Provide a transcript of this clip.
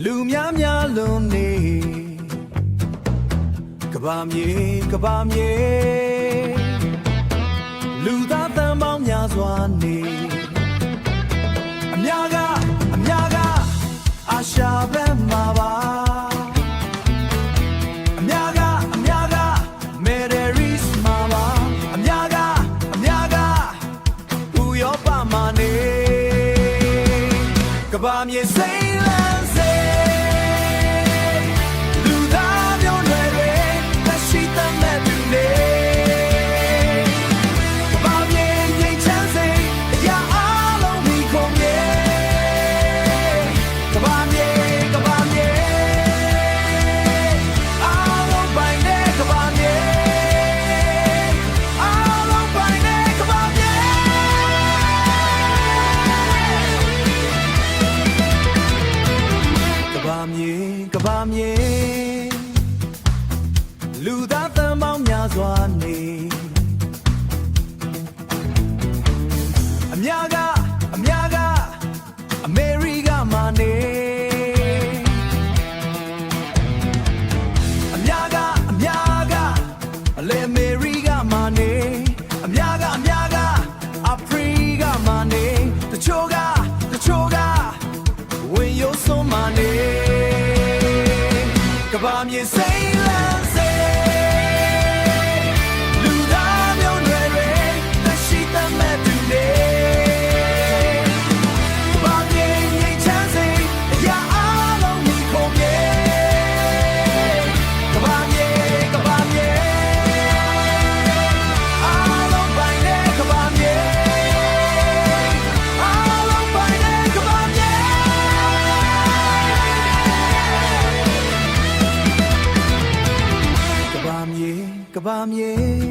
လူများများလုံးနေကဘာမြေလူသားတန်ပေါင်းများစွာနေအများကအာရှာဘက်မှာပါအများကမေဒရီစ်မှာပါအများကဥရောပမှာနေကဘာမြေစိတ်လန်းစေလူသားမျိုးနွယ်တွေလက်ရှိတတ်မဲ့သူနေကဘာမြေငြိမ်းချမ်းစေအရာအလုံးမိခုံမြေကဘာမြေအားလုံးပိုင်တဲ့ကဘာမြေအားလုံးပိုင်တဲ့ကဘာမြေကဘာမြေလူသားတန်ပေါင်းများစွာနေအများကအမေရိကမှာနေအများကအလေအမေရိကမှာနေအများကအဖရိကမှာနေတချို့ကဝင်ရိုးစွန်းမှာနေကဘာမြေစိတ်လန်းစေလူသားမျိုးနွယ်တွေလက်ရှိတတ်မဲ့သူနေကဘာမြေငြိမ်းချမ်းစေအရာအလုံးမိခုံမြေကဘာမြေအားလုံးပိုင်တဲ့ကဘာမြေအားလုံးပိုင်တဲ့ကဘာမြေကဘာမြေ